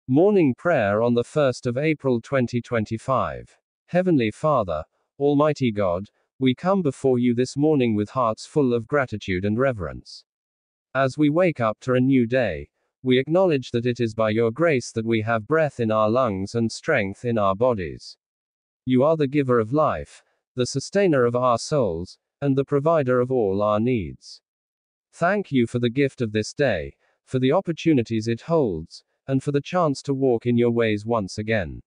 Morning Prayer on the 1st of April 2025. Heavenly Father, Almighty God, we come before you this morning with hearts full of gratitude and reverence. As we wake up to a new day, we acknowledge that it is by your grace that we have breath in our lungs and strength in our bodies. You are the giver of life, the sustainer of our souls, and the provider of all our needs. Thank you for the gift of this day, for the opportunities it holds, and for the chance to walk in your ways once again.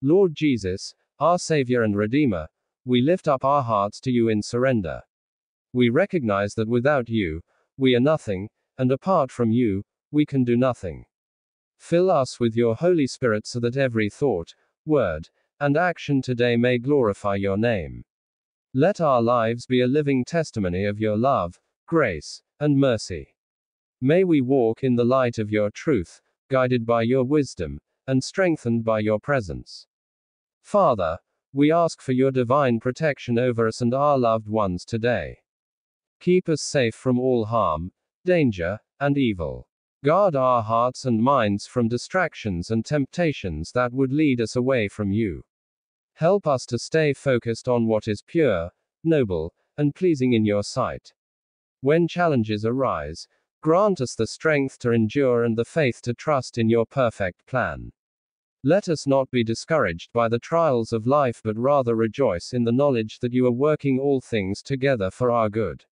Lord Jesus, our Savior and Redeemer, we lift up our hearts to you in surrender. We recognize that without you, we are nothing, and apart from you, we can do nothing. Fill us with your Holy Spirit so that every thought, word, and action today may glorify your name. Let our lives be a living testimony of your love, grace, and mercy. May we walk in the light of your truth, guided by your wisdom, and strengthened by your presence. Father, we ask for your divine protection over us and our loved ones today. Keep us safe from all harm, danger, and evil. Guard our hearts and minds from distractions and temptations that would lead us away from you. Help us to stay focused on what is pure, noble, and pleasing in your sight. When challenges arise, grant us the strength to endure and the faith to trust in your perfect plan. Let us not be discouraged by the trials of life but rather rejoice in the knowledge that you are working all things together for our good.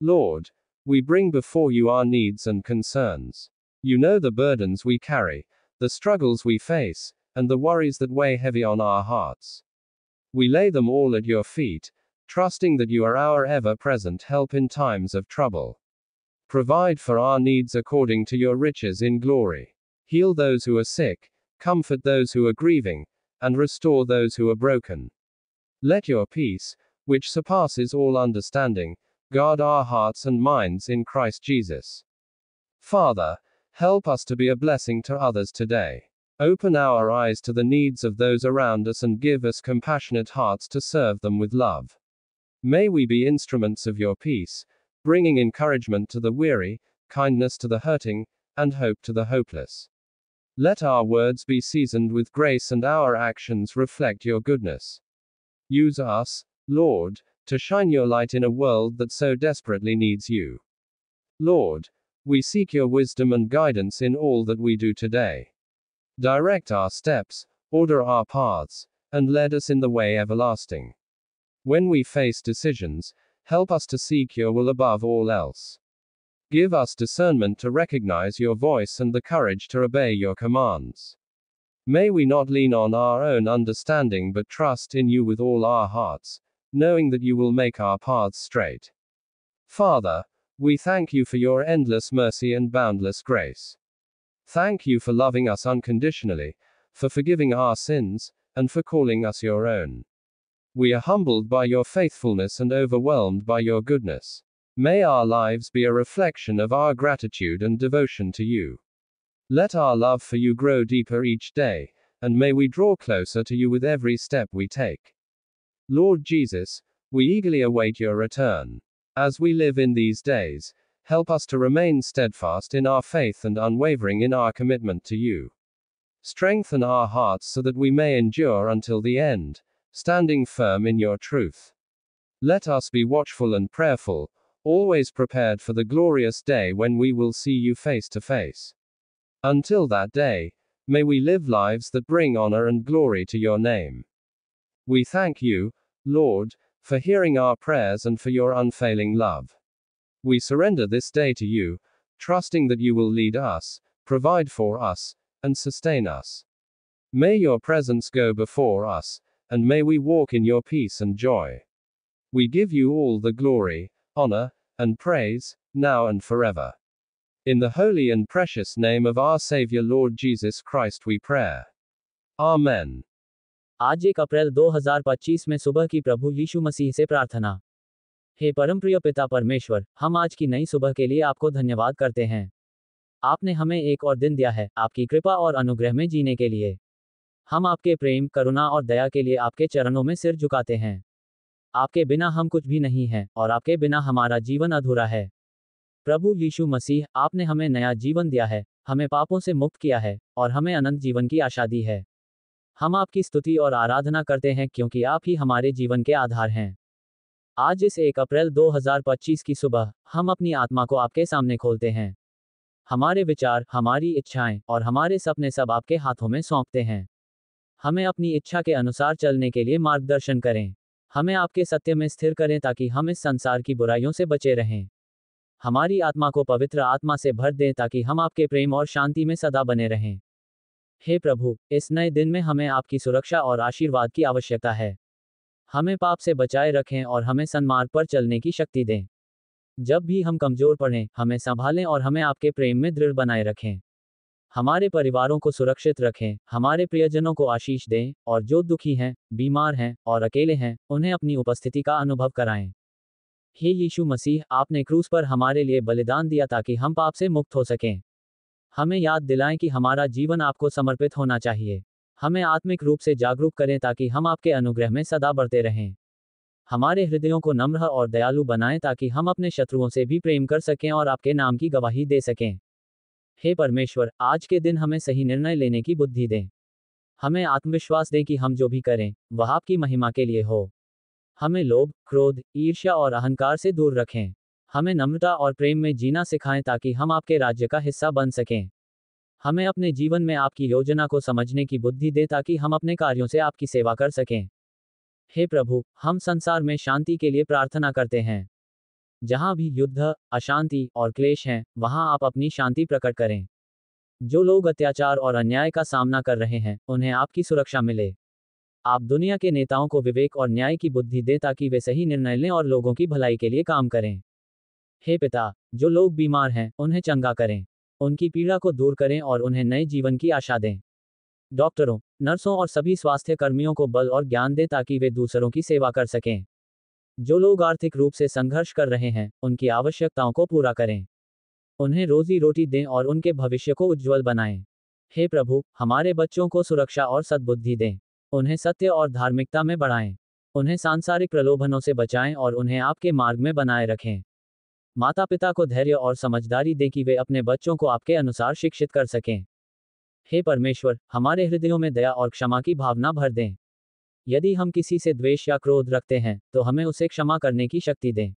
Lord, we bring before you our needs and concerns. You know the burdens we carry, the struggles we face, and the worries that weigh heavy on our hearts. We lay them all at your feet, trusting that you are our ever-present help in times of trouble. Provide for our needs according to your riches in glory. Heal those who are sick, comfort those who are grieving, and restore those who are broken. Let your peace, which surpasses all understanding, guard our hearts and minds in Christ Jesus. Father, help us to be a blessing to others today. Open our eyes to the needs of those around us and give us compassionate hearts to serve them with love. May we be instruments of your peace, bringing encouragement to the weary, kindness to the hurting, and hope to the hopeless. Let our words be seasoned with grace and our actions reflect your goodness. Use us, Lord, to shine your light in a world that so desperately needs you. Lord, we seek your wisdom and guidance in all that we do today. Direct our steps, order our paths, and lead us in the way everlasting. When we face decisions, help us to seek your will above all else. Give us discernment to recognize your voice and the courage to obey your commands. May we not lean on our own understanding but trust in you with all our hearts, knowing that you will make our paths straight. Father, we thank you for your endless mercy and boundless grace. Thank you for loving us unconditionally, for forgiving our sins, and for calling us your own. We are humbled by your faithfulness and overwhelmed by your goodness. May our lives be a reflection of our gratitude and devotion to you. Let our love for you grow deeper each day, and may we draw closer to you with every step we take. Lord Jesus, we eagerly await your return. As we live in these days, help us to remain steadfast in our faith and unwavering in our commitment to you. Strengthen our hearts so that we may endure until the end, standing firm in your truth. Let us be watchful and prayerful, always prepared for the glorious day when we will see you face to face. Until that day, may we live lives that bring honor and glory to your name. We thank you, Lord, for hearing our prayers and for your unfailing love. We surrender this day to you, trusting that you will lead us, provide for us, and sustain us. May your presence go before us, and may we walk in your peace and joy. We give you all the glory, honor, and praise, now and forever. In the holy and precious name of our Savior Lord Jesus Christ we pray. Amen. आज 1 अप्रैल 2025 में सुबह की प्रभु यीशु मसीह से प्रार्थना। हे परमप्रिय पिता परमेश्वर, हम आज की नई सुबह के लिए आपको धन्यवाद करते हैं। आपने हमें एक और दिन दिया है, आपकी कृपा और अनुग्रह में जीने के लिए। हम आपके प्रेम, करुणा और दया के लिए आपके चरणों में सिर झुकाते हैं। आपके बिना हम कुछ भी नहीं हैं, और आपके बिना हमारा जीवन अधूरा है। प्रभु यीशु मसीह, आपने हमें नया जीवन दिया है, हमें पापों से मुक्त किया है और हमें अनंत जीवन की आशा दी है। हम आपकी स्तुति और आराधना करते हैं क्योंकि आप ही हमारे जीवन के आधार हैं। आज इस 1 अप्रैल 2025 की सुबह हम अपनी आत्मा को आपके सामने खोलते हैं। हमारे विचार, हमारी इच्छाएं और हमारे सपने सब आपके हाथों में सौंपते हैं। हमें अपनी इच्छा के अनुसार चलने के लिए मार्गदर्शन करें। हमें आपके सत्य में स्थिर करें ताकि हम इस संसार की बुराइयों से बचे रहें। हमारी आत्मा को पवित्र आत्मा से भर दें ताकि हम आपके प्रेम और शांति में सदा बने रहें। हे प्रभु, इस नए दिन में हमें आपकी सुरक्षा और आशीर्वाद की आवश्यकता है। हमें पाप से बचाए रखें और हमें सन्मार्ग पर चलने की शक्ति दें। जब भी हम कमजोर पड़ें, हमें संभालें और हमें आपके प्रेम में दृढ़ बनाए रखें। हमारे परिवारों को सुरक्षित रखें, हमारे प्रियजनों को आशीष दें, और जो दुखी हैं, बीमार हैं और अकेले हैं, उन्हें अपनी उपस्थिति का अनुभव कराएं। हे यीशु मसीह, आपने क्रूस पर हमारे लिए बलिदान दिया ताकि हम पाप से मुक्त हो सकें। हमें याद दिलाएं कि हमारा जीवन आपको समर्पित होना चाहिए। हमें आत्मिक रूप से जागरूक करें ताकि हम आपके अनुग्रह में सदा बढ़ते रहें। हमारे हृदयों को नम्र और दयालु बनाएं ताकि हम अपने शत्रुओं से भी प्रेम कर सकें और आपके नाम की गवाही दे सकें। हे परमेश्वर, आज के दिन हमें सही निर्णय लेने की बुद्धि दें। हमें आत्मविश्वास दें कि हम जो भी करें वह आपकी महिमा के लिए हो। हमें लोभ, क्रोध, ईर्ष्या और अहंकार से दूर रखें। हमें नम्रता और प्रेम में जीना सिखाएं ताकि हम आपके राज्य का हिस्सा बन सकें। हमें अपने जीवन में आपकी योजना को समझने की बुद्धि दें ताकि हम अपने कार्यों से आपकी सेवा कर सकें। हे प्रभु, हम संसार में शांति के लिए प्रार्थना करते हैं। जहां भी युद्ध, अशांति और क्लेश हैं, वहां आप अपनी शांति प्रकट करें। जो लोग अत्याचार और अन्याय का सामना कर रहे हैं, उन्हें आपकी सुरक्षा मिले। आप दुनिया के नेताओं को विवेक और न्याय की बुद्धि दें ताकि वे सही निर्णय लें और लोगों की भलाई के लिए काम करें। हे पिता, जो लोग बीमार हैं, उन्हें चंगा करें। उनकी पीड़ा को दूर करें और उन्हें नए जीवन की आशा दें। डॉक्टरों, नर्सों और सभी स्वास्थ्य कर्मियों को बल और ज्ञान दें ताकि वे दूसरों की सेवा कर सकें। जो लोग आर्थिक रूप से संघर्ष कर रहे हैं, उनकी आवश्यकताओं को पूरा करें। उन्हें रोजी रोटी दें और उनके भविष्य को उज्ज्वल बनाएं। हे प्रभु, हमारे बच्चों को सुरक्षा और सद्बुद्धि दें। उन्हें सत्य और धार्मिकता में बढ़ाएं। उन्हें सांसारिक प्रलोभनों से बचाएं और उन्हें आपके मार्ग में बनाए रखें। माता पिता को धैर्य और समझदारी दें कि वे अपने बच्चों को आपके अनुसार शिक्षित कर सकें। हे परमेश्वर, हमारे हृदयों में दया और क्षमा की भावना भर दें। यदि हम किसी से द्वेष या क्रोध रखते हैं, तो हमें उसे क्षमा करने की शक्ति दें।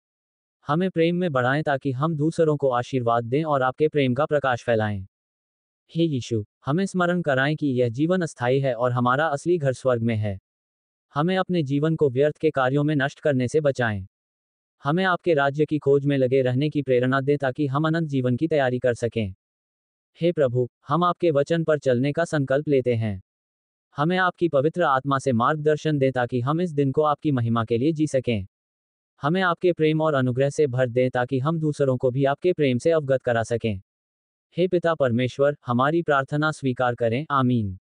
हमें प्रेम में बढ़ाएं ताकि हम दूसरों को आशीर्वाद दें और आपके प्रेम का प्रकाश फैलाएं। हे यीशु, हमें स्मरण कराएं कि यह जीवन अस्थायी है और हमारा असली घर स्वर्ग में है। हमें अपने जीवन को व्यर्थ के कार्यों में नष्ट करने से बचाएं। हमें आपके राज्य की खोज में लगे रहने की प्रेरणा दें ताकि हम अनंत जीवन की तैयारी कर सकें। हे प्रभु, हम आपके वचन पर चलने का संकल्प लेते हैं। हमें आपकी पवित्र आत्मा से मार्गदर्शन दें ताकि हम इस दिन को आपकी महिमा के लिए जी सकें। हमें आपके प्रेम और अनुग्रह से भर दें ताकि हम दूसरों को भी आपके प्रेम से अवगत करा सकें। हे पिता परमेश्वर, हमारी प्रार्थना स्वीकार करें। आमीन।